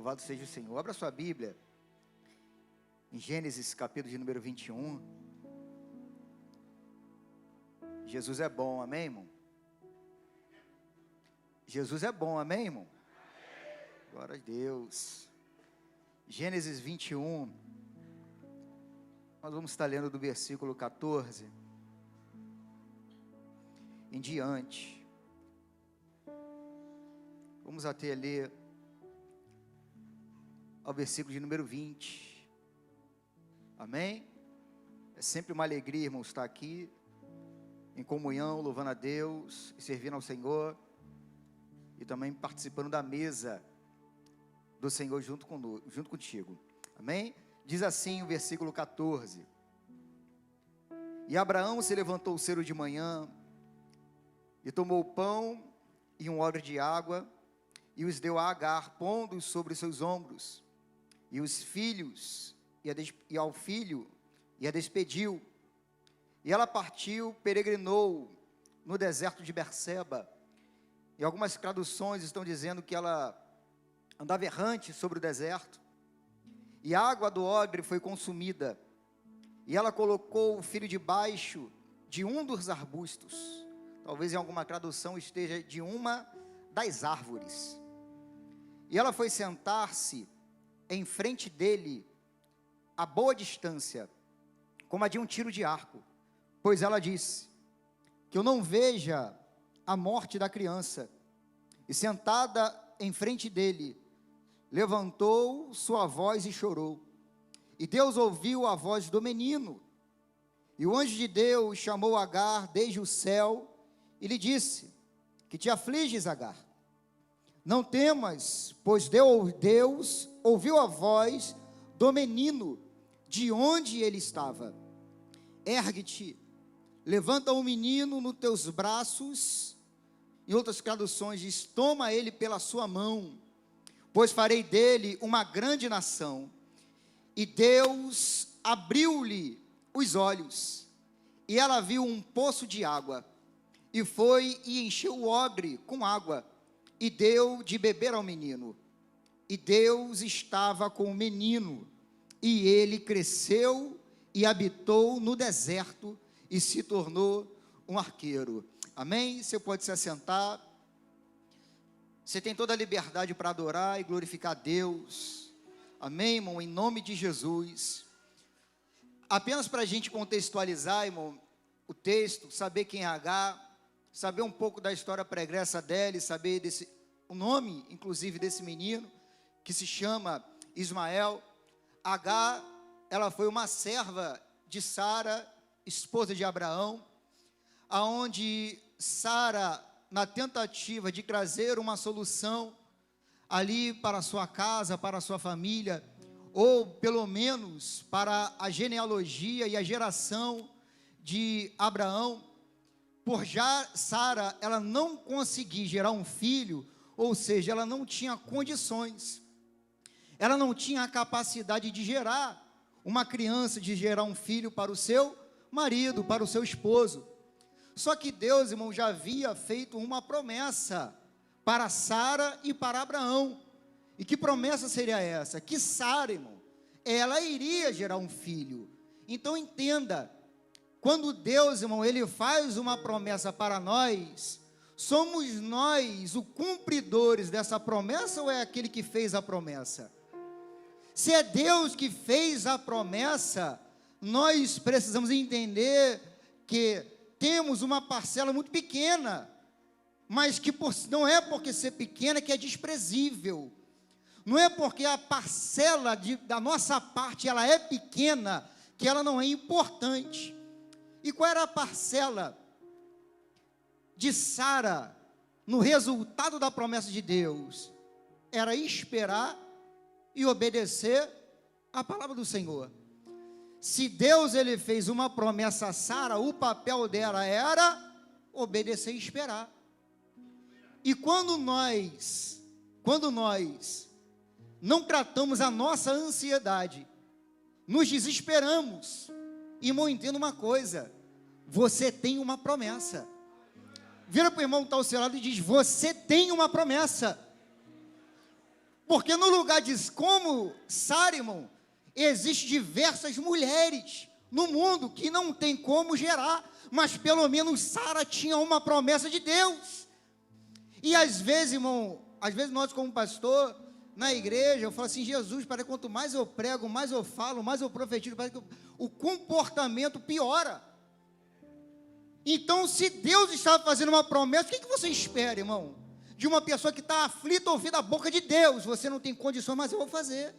Louvado seja o Senhor. Abra sua Bíblia em Gênesis capítulo de número 21. Jesus é bom, amém, irmão? Jesus é bom, amém, irmão? Glória a Deus. Gênesis 21. Nós vamos estar lendo do versículo 14 em diante. Vamos até ler ao versículo de número 20, amém? É sempre uma alegria, irmãos, estar aqui, em comunhão, louvando a Deus, e servindo ao Senhor, e também participando da mesa do Senhor junto contigo, amém? Diz assim o versículo 14, e Abraão se levantou cedo de manhã, e tomou o pão e um odre de água, e os deu a Agar, pondo-os sobre seus ombros, e os filhos, e ao filho, e a despediu, e ela partiu, peregrinou no deserto de Berseba, e algumas traduções estão dizendo que ela andava errante sobre o deserto, e a água do odre foi consumida, e ela colocou o filho debaixo de um dos arbustos, talvez em alguma tradução esteja de uma das árvores, e ela foi sentar-se em frente dele, a boa distância, como a de um tiro de arco, pois ela disse, que eu não veja a morte da criança, e sentada em frente dele, levantou sua voz e chorou, e Deus ouviu a voz do menino, e o anjo de Deus chamou Agar desde o céu, e lhe disse, que te afliges, Agar? Não temas, pois Deus ouviu a voz do menino, de onde ele estava. Ergue-te, levanta o menino nos teus braços, em outras traduções diz, toma ele pela sua mão, pois farei dele uma grande nação. E Deus abriu-lhe os olhos, e ela viu um poço de água, e foi e encheu o odre com água, e deu de beber ao menino, e Deus estava com o menino, e ele cresceu e habitou no deserto, e se tornou um arqueiro, amém? Você pode se assentar, você tem toda a liberdade para adorar e glorificar a Deus, amém, irmão, em nome de Jesus. Apenas para a gente contextualizar, irmão, o texto, saber quem é Agar, saber um pouco da história pregressa dela, e saber o nome, inclusive, desse menino, que se chama Ismael. Agar, ela foi uma serva de Sara, esposa de Abraão, aonde Sara, na tentativa de trazer uma solução ali para a sua casa, para a sua família, ou pelo menos para a genealogia e a geração de Abraão, por já Sara, ela não conseguir gerar um filho, ou seja, ela não tinha condições, ela não tinha a capacidade de gerar uma criança, de gerar um filho para o seu marido, para o seu esposo. Só que Deus, irmão, já havia feito uma promessa para Sara e para Abraão. E que promessa seria essa? Que Sara, irmão, ela iria gerar um filho. Então entenda, quando Deus, irmão, ele faz uma promessa para nós, somos nós os cumpridores dessa promessa ou é aquele que fez a promessa? Se é Deus que fez a promessa, nós precisamos entender que temos uma parcela muito pequena, mas que não é porque ser pequena que é desprezível, não é porque a parcela da nossa parte ela é pequena, que ela não é importante. E qual era a parcela de Sara no resultado da promessa de Deus? Era esperar e obedecer a palavra do Senhor. Se Deus ele fez uma promessa a Sara, o papel dela era obedecer e esperar. E quando nós não tratamos a nossa ansiedade, nos desesperamos. Irmão, entenda uma coisa, você tem uma promessa. Vira para o irmão que está ao seu lado e diz, você tem uma promessa. Porque no lugar de como Sara, irmão, existem diversas mulheres no mundo que não tem como gerar, mas pelo menos Sara tinha uma promessa de Deus. E às vezes, irmão, às vezes nós como pastor, na igreja, eu falo assim, Jesus, para quanto mais eu prego, mais eu falo, mais eu profetizo, parece que o comportamento piora. Então, se Deus estava fazendo uma promessa, o que você espera, irmão? De uma pessoa que está aflita ouvir da boca de Deus, você não tem condições, mas eu vou fazer.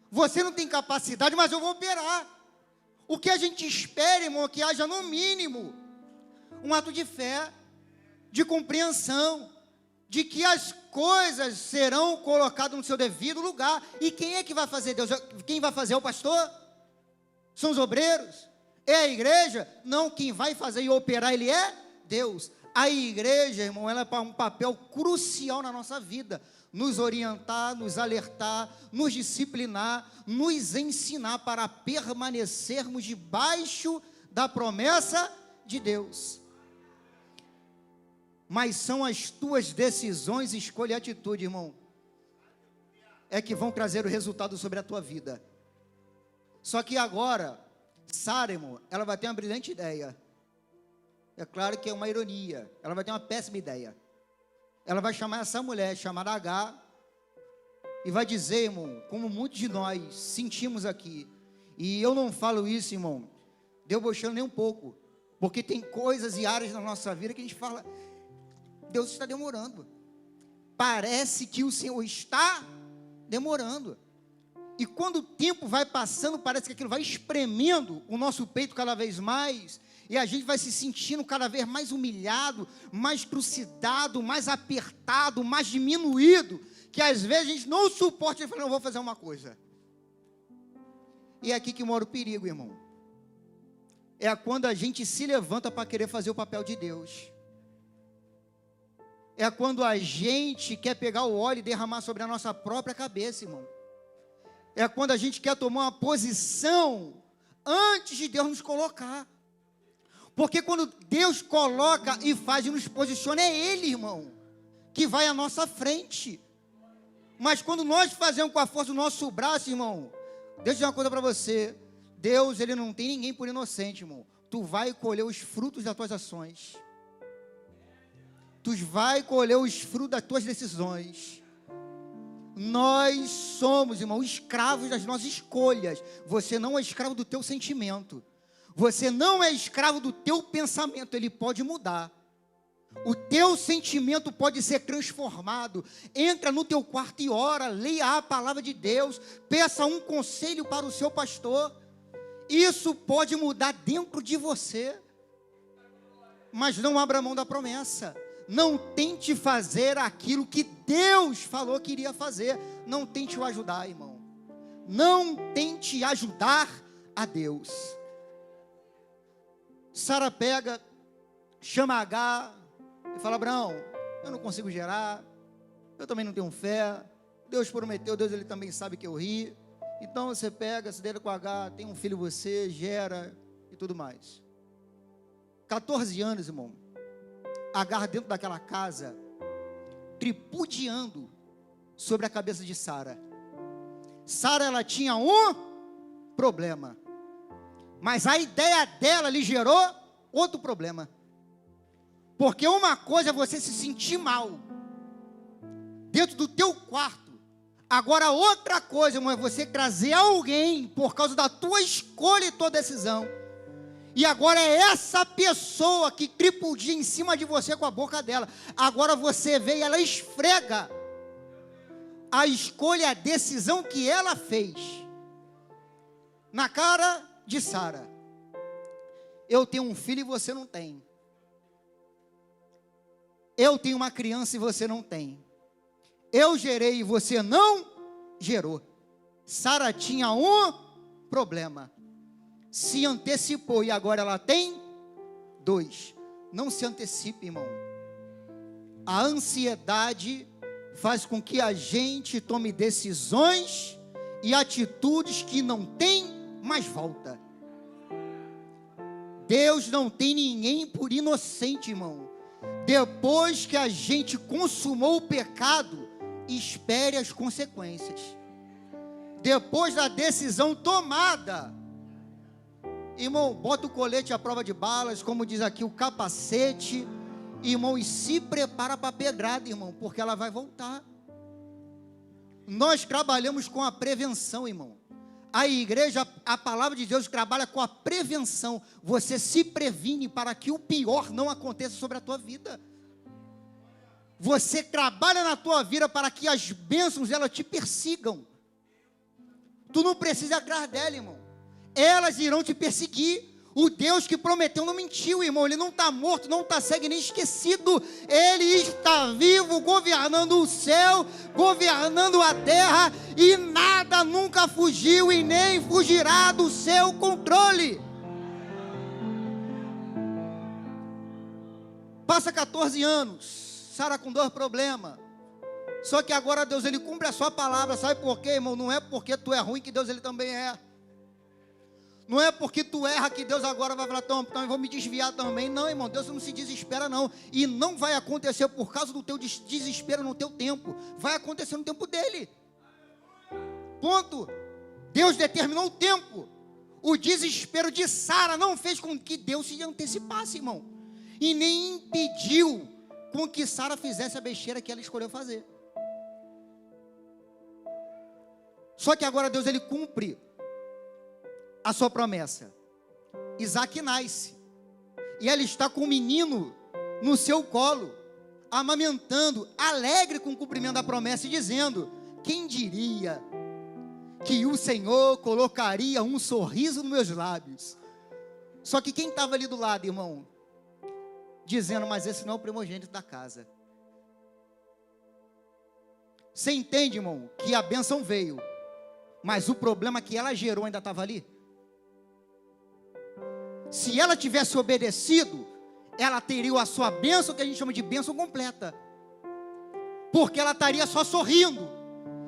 Você não tem capacidade, mas eu vou operar. O que a gente espera, irmão, é que haja no mínimo um ato de fé, de compreensão, de que as coisas serão colocadas no seu devido lugar. E quem é que vai fazer? Deus? Quem vai fazer é o pastor? São os obreiros? É a igreja? Não, quem vai fazer e operar ele é Deus. A igreja, irmão, ela é um papel crucial na nossa vida, nos orientar, nos alertar, nos disciplinar, nos ensinar para permanecermos debaixo da promessa de Deus. Mas são as tuas decisões, escolha e atitude, irmão, é que vão trazer o resultado sobre a tua vida. Só que agora, Sara, irmão, ela vai ter uma brilhante ideia. É claro que é uma ironia, ela vai ter uma péssima ideia. Ela vai chamar essa mulher, chamada Agar, e vai dizer, irmão, como muitos de nós sentimos aqui, e eu não falo isso, irmão, debochando nem um pouco, porque tem coisas e áreas na nossa vida que a gente fala, Deus está demorando, parece que o Senhor está demorando, e quando o tempo vai passando, parece que aquilo vai espremendo o nosso peito cada vez mais, e a gente vai se sentindo cada vez mais humilhado, mais trucidado, mais apertado, mais diminuído, que às vezes a gente não suporta e fala, não, vou fazer uma coisa. E é aqui que mora o perigo, irmão. É quando a gente se levanta para querer fazer o papel de Deus. É quando a gente quer pegar o óleo e derramar sobre a nossa própria cabeça, irmão. É quando a gente quer tomar uma posição antes de Deus nos colocar. Porque quando Deus coloca e faz e nos posiciona, é Ele, irmão, que vai à nossa frente. Mas quando nós fazemos com a força do nosso braço, irmão, deixa eu dizer uma coisa para você, Deus, Ele não tem ninguém por inocente, irmão. Tu vai colher os frutos das tuas ações. Tu vai colher os frutos das tuas decisões. Nós somos, irmão, escravos das nossas escolhas. Você não é escravo do teu sentimento. Você não é escravo do teu pensamento, ele pode mudar. O teu sentimento pode ser transformado. Entra no teu quarto e ora, leia a palavra de Deus, peça um conselho para o seu pastor. Isso pode mudar dentro de você. Mas não abra mão da promessa. Não tente fazer aquilo que Deus falou que iria fazer. Não tente o ajudar, irmão. Não tente ajudar a Deus. Sara pega, chama Agar e fala, Abraão, eu não consigo gerar, eu também não tenho fé, Deus prometeu, Deus ele também sabe que eu ri, então você pega, se deita com Agar, tem um filho você, gera e tudo mais. 14 anos, irmão, Agar dentro daquela casa, tripudiando sobre a cabeça de Sara. Sara, ela tinha um problema. Mas a ideia dela lhe gerou outro problema. Porque uma coisa é você se sentir mal dentro do teu quarto. Agora outra coisa, irmão, é você trazer alguém por causa da tua escolha e tua decisão. E agora é essa pessoa que tripudia em cima de você com a boca dela. Agora você vê e ela esfrega a escolha, a decisão que ela fez na cara de Sara. Eu tenho um filho e você não tem. Eu tenho uma criança e você não tem. Eu gerei e você não gerou. Sara tinha um problema. Se antecipou e agora ela tem 2. Não se antecipe, irmão. A ansiedade faz com que a gente tome decisões e atitudes que não tem mais volta. Deus não tem ninguém por inocente, irmão. Depois que a gente consumou o pecado, espere as consequências. Depois da decisão tomada, irmão, bota o colete à prova de balas, como diz aqui, o capacete, irmão, e se prepara para a pedrada, irmão, porque ela vai voltar. Nós trabalhamos com a prevenção, irmão. A igreja, a palavra de Deus trabalha com a prevenção. Você se previne para que o pior não aconteça sobre a tua vida. Você trabalha na tua vida para que as bênçãos elas te persigam. Tu não precisa ir atrás dela, irmão. Elas irão te perseguir. O Deus que prometeu não mentiu, irmão. Ele não está morto, não está cego nem esquecido. Ele está vivo, governando o céu, governando a terra, e nada nunca fugiu e nem fugirá do seu controle. Passa 14 anos, Sara com 2 problemas. Só que agora Deus, ele cumpre a sua palavra. Sabe por quê, irmão? Não é porque tu é ruim que Deus, ele também é. Não é porque tu erra que Deus agora vai falar, então eu vou me desviar também. Não, irmão, Deus não se desespera não. E não vai acontecer por causa do teu desespero no teu tempo. Vai acontecer no tempo dele. Ponto. Deus determinou o tempo. O desespero de Sara não fez com que Deus se antecipasse, irmão. E nem impediu com que Sara fizesse a besteira que ela escolheu fazer. Só que agora Deus, ele cumpre a sua promessa. Isaac nasce, e ela está com o menino no seu colo, amamentando, alegre com o cumprimento da promessa, e dizendo: quem diria que o Senhor colocaria um sorriso nos meus lábios? Só que quem estava ali do lado, irmão, dizendo: mas esse não é o primogênito da casa. Você entende, irmão, que a bênção veio, mas o problema que ela gerou ainda estava ali? Se ela tivesse obedecido, ela teria a sua bênção, que a gente chama de bênção completa. Porque ela estaria só sorrindo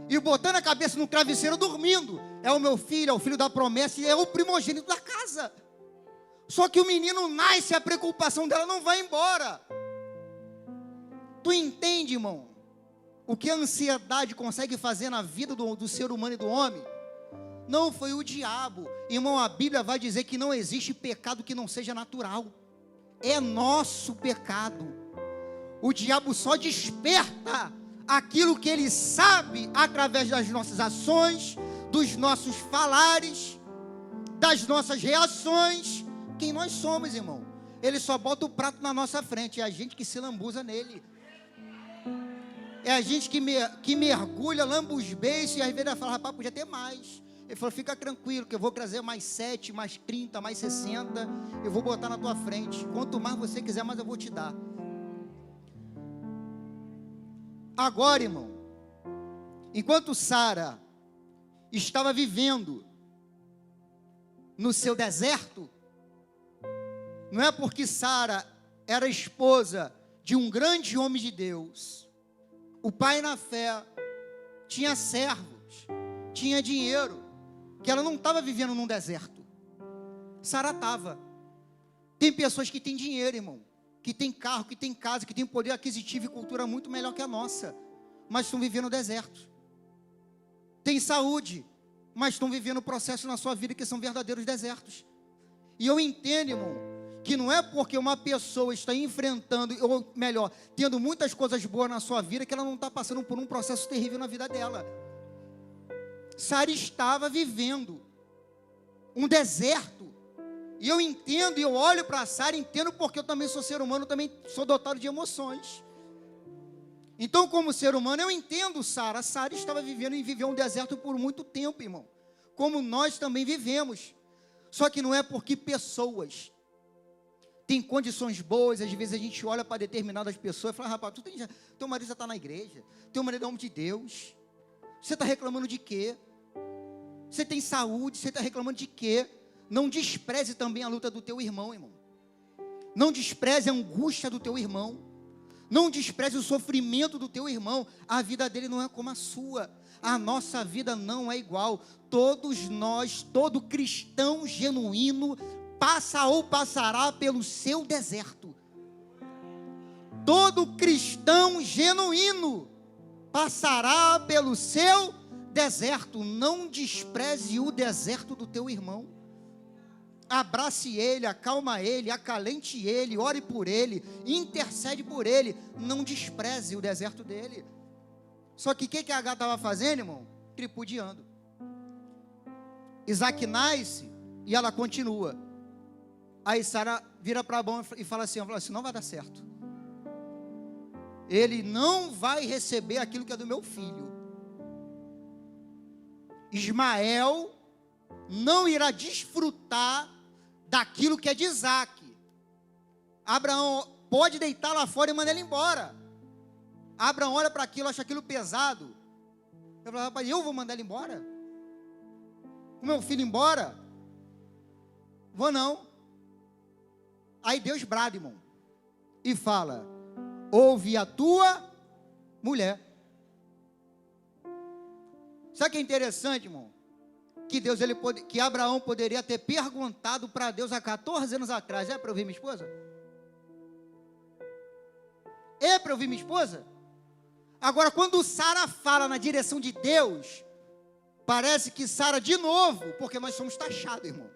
e botando a cabeça no travesseiro, dormindo. É o meu filho, é o filho da promessa, e é o primogênito da casa. Só que o menino nasce, a preocupação dela não vai embora. Tu entende, irmão, o que a ansiedade consegue fazer na vida do ser humano e do homem? Não foi o diabo. Irmão, a Bíblia vai dizer que não existe pecado que não seja natural. É nosso pecado. O diabo só desperta aquilo que ele sabe através das nossas ações, dos nossos falares, das nossas reações. Quem nós somos, irmão? Ele só bota o prato na nossa frente. É a gente que se lambuza nele. É a gente que mergulha, lamba os beiços, e às vezes vai falar: rapaz, podia ter mais. Ele falou: fica tranquilo, que eu vou trazer mais 7, mais 30, mais 60, eu vou botar na tua frente. Quanto mais você quiser, mais eu vou te dar. Agora, irmão, enquanto Sara estava vivendo no seu deserto, não é porque Sara era esposa de um grande homem de Deus, o pai na fé, tinha servos, tinha dinheiro, que ela não estava vivendo num deserto. Sara estava. Tem pessoas que têm dinheiro, irmão, que tem carro, que tem casa, que tem poder aquisitivo e cultura muito melhor que a nossa, mas estão vivendo no deserto. Tem saúde, mas estão vivendo processos na sua vida que são verdadeiros desertos. E eu entendo, irmão, que não é porque uma pessoa está enfrentando, ou melhor, tendo muitas coisas boas na sua vida, que ela não está passando por um processo terrível na vida dela. Sara estava vivendo um deserto. E eu entendo, e eu olho para Sara, entendo, porque eu também sou ser humano, também sou dotado de emoções. Então, como ser humano, eu entendo Sara. Sara estava vivendo e viveu um deserto por muito tempo, irmão, como nós também vivemos. Só que não é porque pessoas têm condições boas. Às vezes a gente olha para determinadas pessoas e fala: rapaz, teu marido já está na igreja, teu marido é homem de Deus, você está reclamando de quê? Você tem saúde, você está reclamando de quê? Não despreze também a luta do teu irmão, irmão. Não despreze a angústia do teu irmão. Não despreze o sofrimento do teu irmão. A vida dele não é como a sua. A nossa vida não é igual. Todos nós, todo cristão genuíno passa ou passará pelo seu deserto. Todo cristão genuíno passará pelo seu deserto. Não despreze o deserto do teu irmão. Abrace ele, acalma ele, acalente ele, ore por ele, intercede por ele. Não despreze o deserto dele. Só que o que a Agar estava fazendo, irmão? Tripudiando. Isaac nasce e ela continua. Aí Sara vira para Abraão e fala assim, não vai dar certo. Ele não vai receber aquilo que é do meu filho. Ismael não irá desfrutar daquilo que é de Isaac. Abraão pode deitar lá fora e mandar ele embora. Abraão olha para aquilo, acha aquilo pesado. Eu falo, rapaz, eu vou mandar ele embora? O meu filho embora? Vou não. Aí Deus brada, irmão, e fala, ouve a tua mulher. Sabe o que é interessante, irmão? Que Abraão poderia ter perguntado para Deus há 14 anos atrás, é para ouvir minha esposa? É para ouvir minha esposa? Agora, quando Sara fala na direção de Deus, parece que Sara de novo, porque nós somos taxados, irmão.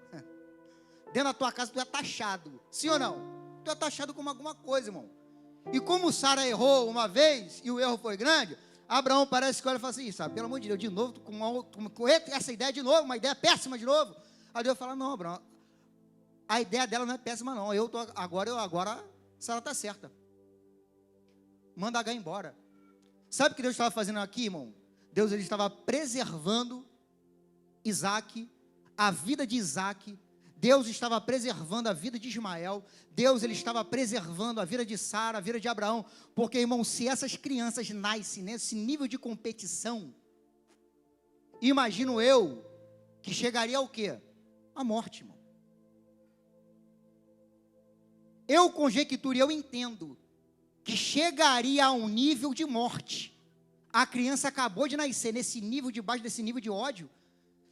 Dentro da tua casa tu é taxado, sim ou não? Tu é taxado como alguma coisa, irmão. E como Sara errou uma vez, e o erro foi grande, Abraão parece que olha e fala assim, sabe, pelo amor de Deus, de novo, com essa ideia de novo, uma ideia péssima de novo. Aí Deus fala, não, Abraão, a ideia dela não é péssima não, agora Sara está certa. Manda Agar embora. Sabe o que Deus estava fazendo aqui, irmão? Deus ele estava preservando Isaac, a vida de Isaac. Deus estava preservando a vida de Ismael. Deus ele estava preservando a vida de Sara, a vida de Abraão. Porque, irmão, se essas crianças nascem nesse nível de competição, imagino eu que chegaria ao quê? A morte, irmão. Eu conjecturo e eu entendo que chegaria a um nível de morte. A criança acabou de nascer nesse nível, debaixo desse nível de ódio,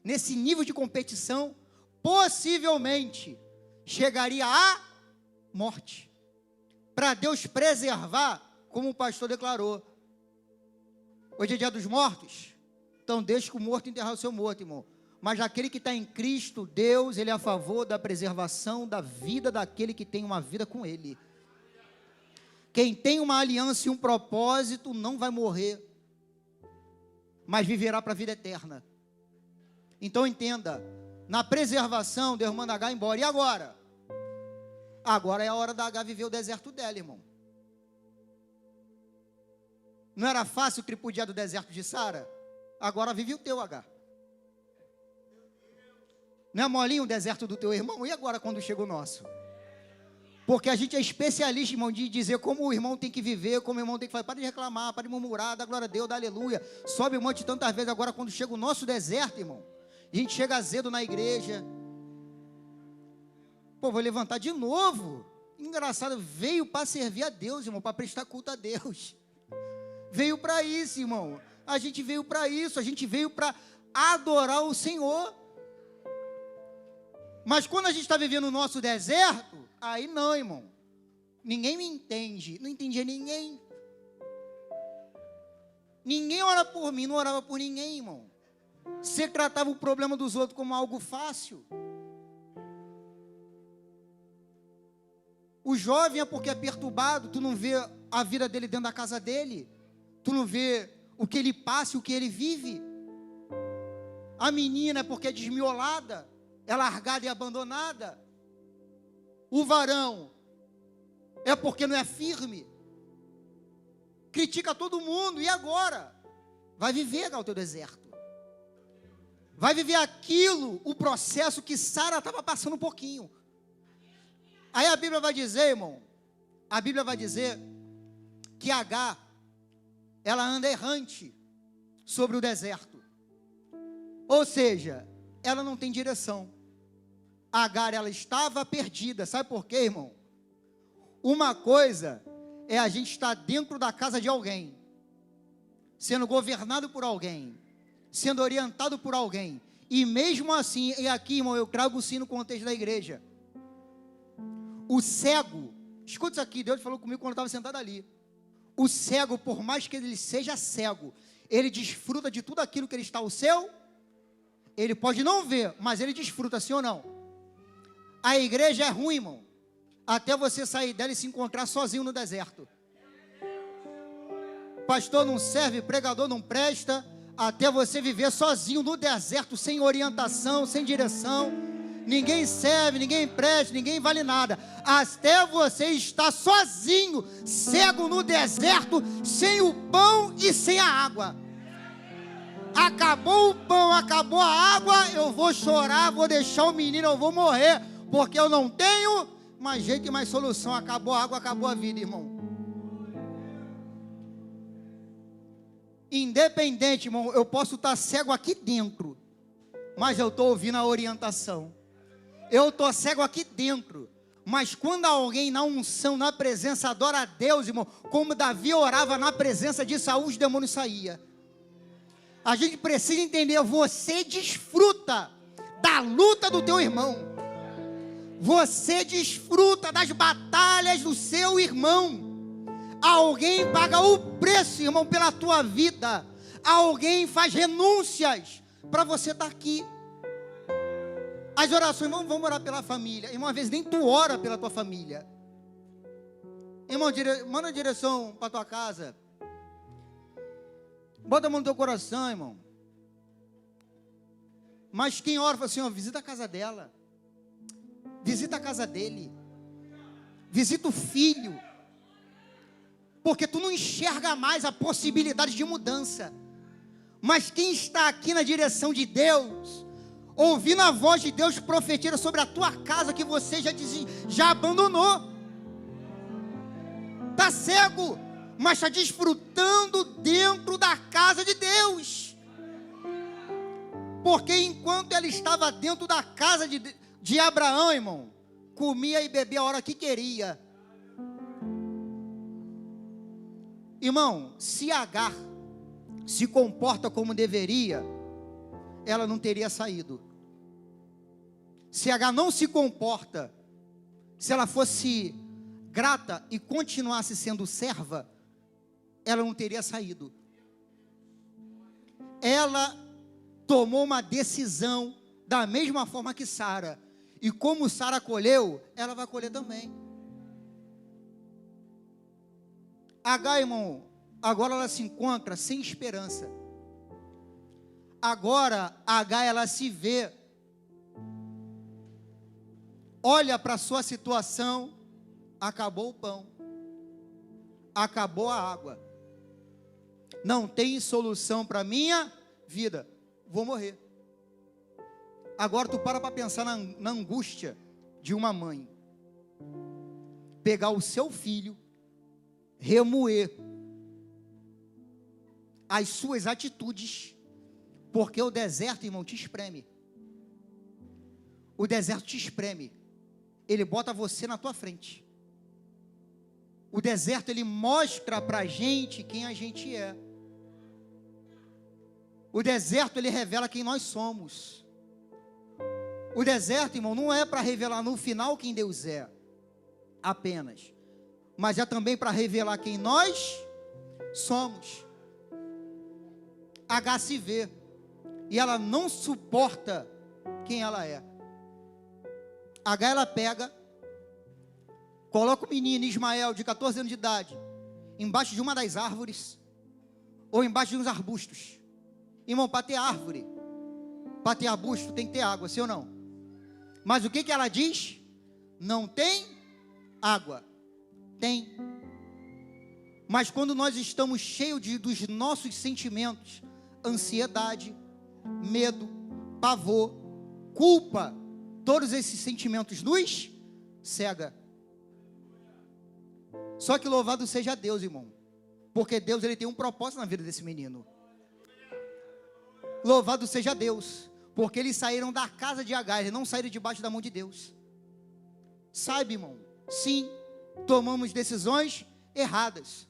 nesse nível de competição, possivelmente chegaria à morte. Para Deus preservar, como o pastor declarou. Hoje é dia dos mortos, então deixa o morto enterrar o seu morto, irmão. Mas aquele que está em Cristo, Deus, ele é a favor da preservação da vida daquele que tem uma vida com ele. Quem tem uma aliança e um propósito não vai morrer, mas viverá para a vida eterna. Então entenda, na preservação, Deus manda Agar embora. E agora? Agora é a hora da Agar viver o deserto dela, irmão. Não era fácil tripudiar do deserto de Sara? Agora vive o teu, Agar. Não é molinho o deserto do teu irmão? E agora quando chega o nosso? Porque a gente é especialista, irmão, de dizer como o irmão tem que viver, como o irmão tem que fazer. Para de reclamar, para de murmurar, dá glória a Deus, dá aleluia. Sobe o monte tantas vezes. Agora quando chega o nosso deserto, irmão, a gente chega azedo na igreja. Pô, vou levantar de novo. Engraçado, veio para servir a Deus, irmão, para prestar culto a Deus. Veio para isso, irmão. A gente veio para isso, a gente veio para adorar o Senhor. Mas quando a gente está vivendo o nosso deserto, aí não, irmão. Ninguém me entende, não entendia ninguém. Ninguém ora por mim, não orava por ninguém, irmão. Você tratava o problema dos outros como algo fácil. O jovem é porque é perturbado, tu não vê a vida dele dentro da casa dele, tu não vê o que ele passa, o que ele vive. A menina é porque é desmiolada, é largada e abandonada. O varão é porque não é firme, critica todo mundo. E agora? Vai viver o teu deserto. Vai viver aquilo, o processo que Sara estava passando um pouquinho. Aí a Bíblia vai dizer, irmão, a Bíblia vai dizer que Agar, ela anda errante sobre o deserto. Ou seja, ela não tem direção. Agar, ela estava perdida. Sabe por quê, irmão? Uma coisa é a gente estar dentro da casa de alguém, sendo governado por alguém, sendo orientado por alguém. E mesmo assim, e aqui, irmão, eu trago sim no contexto da igreja. O cego, escuta isso aqui, Deus falou comigo quando eu estava sentado ali. o cego, por mais que ele seja cego, ele desfruta de tudo aquilo que ele está ao seu. Ele pode não ver, mas ele desfruta, sim ou não? A igreja é ruim, irmão, até você sair dela e se encontrar sozinho no deserto. Pastor não serve, pregador não presta, até você viver sozinho no deserto, sem orientação, sem direção. Ninguém serve, ninguém presta, ninguém vale nada. Até você estar sozinho, cego no deserto, sem o pão e sem a água. Acabou o pão, acabou a água, eu vou chorar, vou deixar o menino, eu vou morrer, porque eu não tenho mais jeito e mais solução. Acabou a água, acabou a vida, irmão. Independente, irmão, eu posso estar cego aqui dentro, mas eu estou ouvindo a orientação. Eu estou cego aqui dentro, mas quando alguém na unção, na presença, adora a Deus, irmão, como Davi orava na presença de Saul, os demônios saíam. A gente precisa entender, você desfruta da luta do teu irmão. Você desfruta das batalhas do seu irmão. Alguém paga o preço, irmão, pela tua vida. Alguém faz renúncias para você estar aqui. As orações, vamos orar pela família. Irmão, às vezes nem tu ora pela tua família. Irmão, manda a direção para tua casa. Bota a mão no teu coração, irmão. Mas quem ora, fala assim, ó, visita a casa dela. Visita a casa dele. Visita o filho. Porque tu não enxerga mais a possibilidade de mudança. Mas quem está aqui na direção de Deus, ouvindo a voz de Deus, profetiza sobre a tua casa que você já abandonou. Está cego, mas está desfrutando dentro da casa de Deus. Porque enquanto ele estava dentro da casa de Abraão, irmão, comia e bebia a hora que queria. Irmão, se Agar se comporta como deveria, ela não teria saído. Se Agar não se comporta, se ela fosse grata e continuasse sendo serva, ela não teria saído. Ela tomou uma decisão da mesma forma que Sara. E como Sara colheu, ela vai colher também. Agar, irmão, agora ela se encontra sem esperança. Agora Agar, ela se vê, olha para a sua situação, acabou o pão, acabou a água, não tem solução para a minha vida, vou morrer. Agora tu para pensar na angústia de uma mãe, pegar o seu filho, remoer as suas atitudes, porque o deserto, irmão, te espreme. O deserto te espreme. Ele bota você na tua frente. O deserto, ele mostra pra gente quem a gente é. O deserto, ele revela quem nós somos. O deserto, irmão, não é para revelar no final quem Deus é, apenas, mas é também para revelar quem nós somos. Agar se vê, e ela não suporta quem ela é. Agar, ela pega, coloca o menino Ismael, de 14 anos de idade, embaixo de uma das árvores, ou embaixo de uns arbustos. Irmão, para ter árvore, para ter arbusto, tem que ter água, sim ou não? Mas o que ela diz? Não tem água. Tem. Mas quando nós estamos cheios dos nossos sentimentos, ansiedade, medo, pavor, culpa, todos esses sentimentos nos cega. Só que louvado seja Deus, irmão, porque Deus, ele tem um propósito na vida desse menino. Louvado seja Deus, porque eles saíram da casa de Agar, eles não saíram debaixo da mão de Deus. Sabe, irmão, sim, tomamos decisões erradas,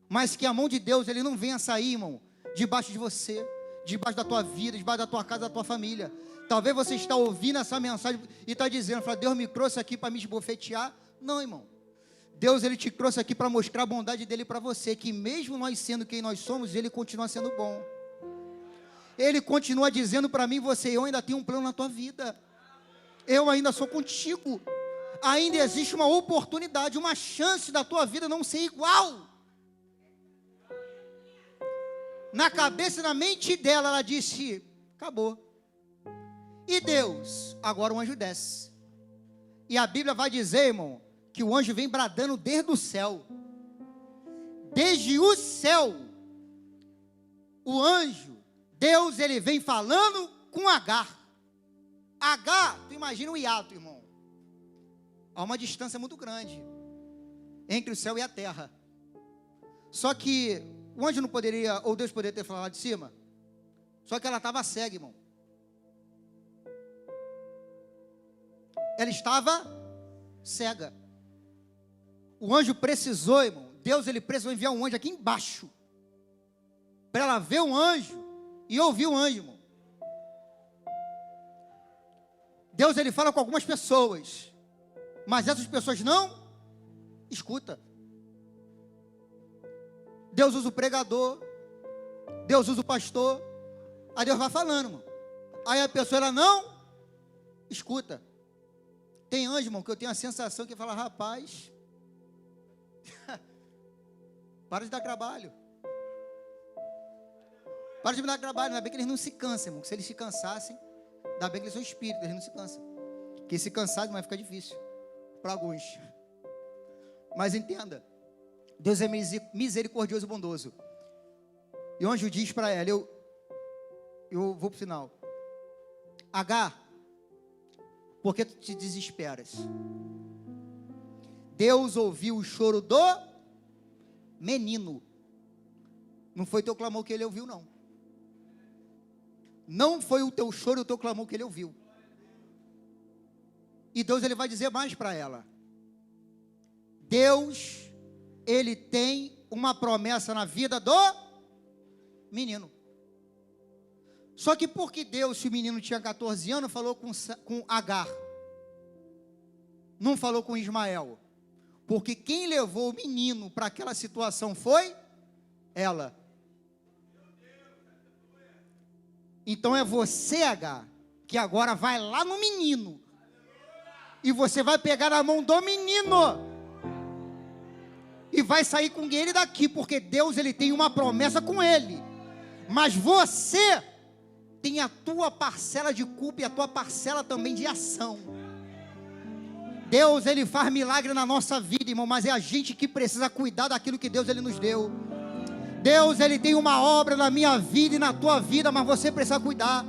mas que a mão de Deus, ele não venha sair, irmão, debaixo de você, debaixo da tua vida, debaixo da tua casa, da tua família. Talvez você está ouvindo essa mensagem e está dizendo, Deus me trouxe aqui para me esbofetear. Não, irmão, Deus, Ele te trouxe aqui para mostrar a bondade dEle para você, que mesmo nós sendo quem nós somos, Ele continua sendo bom. Ele continua dizendo para mim e você: eu ainda tenho um plano na tua vida, eu ainda sou contigo, ainda existe uma oportunidade, uma chance da tua vida não ser igual. Na cabeça e na mente dela, ela disse: acabou. E Deus, agora o anjo desce. E a Bíblia vai dizer, irmão, que o anjo vem bradando desde o céu. Desde o céu, o anjo, Deus, ele vem falando com Agar. Agar, tu imagina um hiato, irmão. Há uma distância muito grande entre o céu e a terra. Só que o anjo não poderia, ou Deus poderia ter falado lá de cima. Só que ela estava cega, irmão. Ela estava cega. O anjo precisou, irmão. Deus, ele precisou enviar um anjo aqui embaixo, para ela ver um anjo e ouvir o anjo, irmão. Deus, ele fala com algumas pessoas, mas essas pessoas não escutam. Deus usa o pregador, Deus usa o pastor, aí Deus vai falando, irmão. Aí a pessoa, ela não escuta. Tem anjo, irmão, que eu tenho a sensação que fala: rapaz, para de dar trabalho. Para de me dar trabalho. Ainda bem que eles não se cansam, irmão. Se eles se cansassem, ainda bem que eles são espíritos, eles não se cansam. Porque se cansar, vai ficar difícil para alguns. Mas entenda, Deus é misericordioso e bondoso. E o anjo diz para ela, eu vou para o final: Agar, por que tu te desesperas? Deus ouviu o choro do menino. Não foi teu clamor que ele ouviu, não. Não foi o teu choro e o teu clamor que ele ouviu. E Deus, ele vai dizer mais para ela. Deus, ele tem uma promessa na vida do menino. Só que porque Deus, se o menino tinha 14 anos, falou com Agar, não falou com Ismael? Porque quem levou o menino para aquela situação foi ela. Então é você, Agar, que agora vai lá no menino, e você vai pegar na mão do menino, e vai sair com ele daqui, porque Deus, ele tem uma promessa com ele, mas você tem a tua parcela de culpa e a tua parcela também de ação. Deus, ele faz milagre na nossa vida, irmão, mas é a gente que precisa cuidar daquilo que Deus, ele nos deu. Deus, ele tem uma obra na minha vida e na tua vida, mas você precisa cuidar.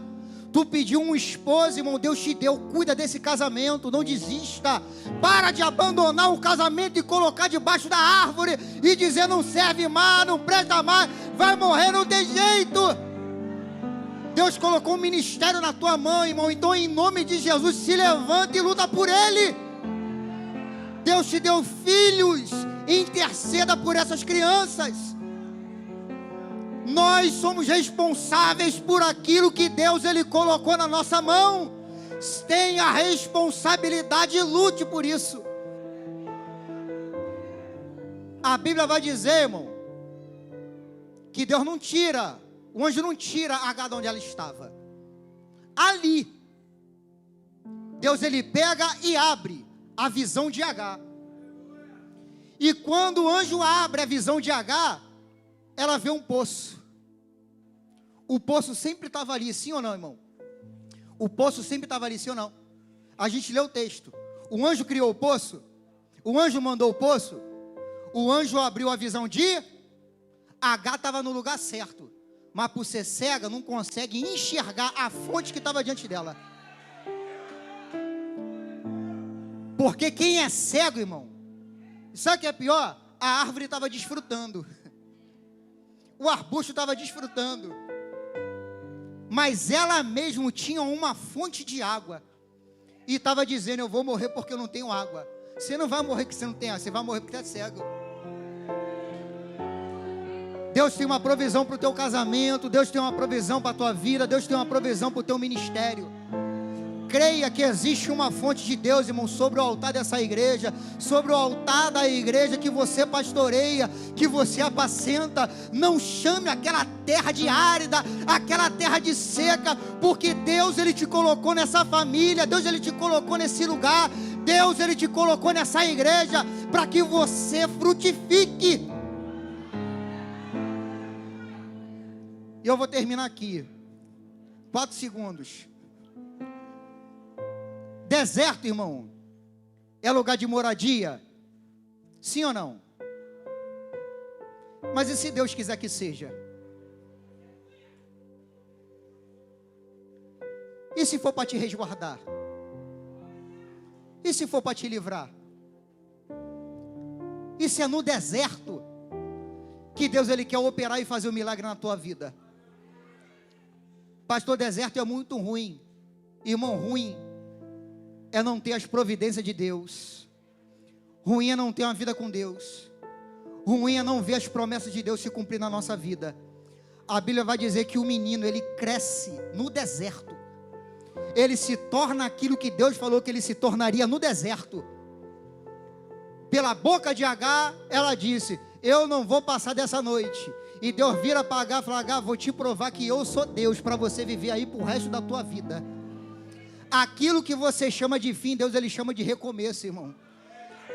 Tu pediu um esposo, irmão, Deus te deu. Cuida desse casamento, não desista. Para de abandonar o casamento e colocar debaixo da árvore e dizer: não serve mais, não presta mais, vai morrer, não tem jeito. Deus colocou um ministério na tua mão, irmão, então em nome de Jesus, se levanta e luta por ele. Deus te deu filhos, interceda por essas crianças. Nós somos responsáveis por aquilo que Deus, ele colocou na nossa mão. Tenha a responsabilidade e lute por isso. A Bíblia vai dizer, irmão, que Deus não tira, o anjo não tira Agar de onde ela estava. Ali, Deus, ele pega e abre a visão de Agar. E quando o anjo abre a visão de Agar, ela vê um poço. O poço sempre estava ali, sim ou não, irmão? O poço sempre estava ali, sim ou não? A gente lê o texto. O anjo criou o poço, o anjo mandou o poço, o anjo abriu a visão de Agar, estava no lugar certo, mas por ser cega não consegue enxergar a fonte que estava diante dela. Porque quem é cego, irmão, sabe o que é pior? A árvore estava desfrutando, o arbusto estava desfrutando, mas ela mesmo tinha uma fonte de água, e estava dizendo: eu vou morrer porque eu não tenho água. Você não vai morrer porque você não tem água, você vai morrer porque você é cego. Deus tem uma provisão para o teu casamento, Deus tem uma provisão para a tua vida, Deus tem uma provisão para o teu ministério. creia que existe uma fonte de Deus, irmão, sobre o altar dessa igreja, sobre o altar da igreja que você pastoreia, que você apacenta. Não chame aquela terra de árida, aquela terra de seca, porque Deus, Ele te colocou nessa família, Deus, Ele te colocou nesse lugar, Deus, Ele te colocou nessa igreja, para que você frutifique. E eu vou terminar aqui, 4 segundos. Deserto, irmão, é lugar de moradia? Sim ou não? Mas e se Deus quiser que seja? E se for para te resguardar? E se for para te livrar? E se é no deserto que Deus, Ele quer operar e fazer um milagre na tua vida? Pastor, deserto é muito ruim. Irmão, ruim é não ter as providências de Deus. Ruim é não ter uma vida com Deus. Ruim é não ver as promessas de Deus se cumprir na nossa vida. A Bíblia vai dizer que o menino, ele cresce no deserto. Ele se torna aquilo que Deus falou que ele se tornaria no deserto. Pela boca de Agar, ela disse: eu não vou passar dessa noite. E Deus vira para Agar e fala: Agar, vou te provar que eu sou Deus, para você viver aí pro resto da tua vida. Aquilo que você chama de fim, Deus, Ele chama de recomeço, irmão.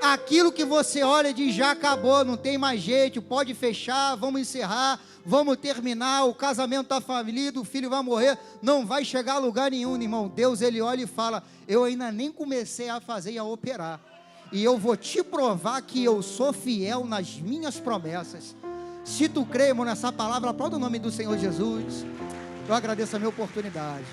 Aquilo que você olha e diz: já acabou, não tem mais jeito, pode fechar, vamos encerrar, vamos terminar, o casamento está falido, o filho vai morrer, não vai chegar a lugar nenhum, irmão. Deus, Ele olha e fala: eu ainda nem comecei a fazer e a operar, e eu vou te provar que eu sou fiel nas minhas promessas. Se tu crê, irmão, nessa palavra, aplauda o nome do Senhor Jesus. Eu agradeço a minha oportunidade.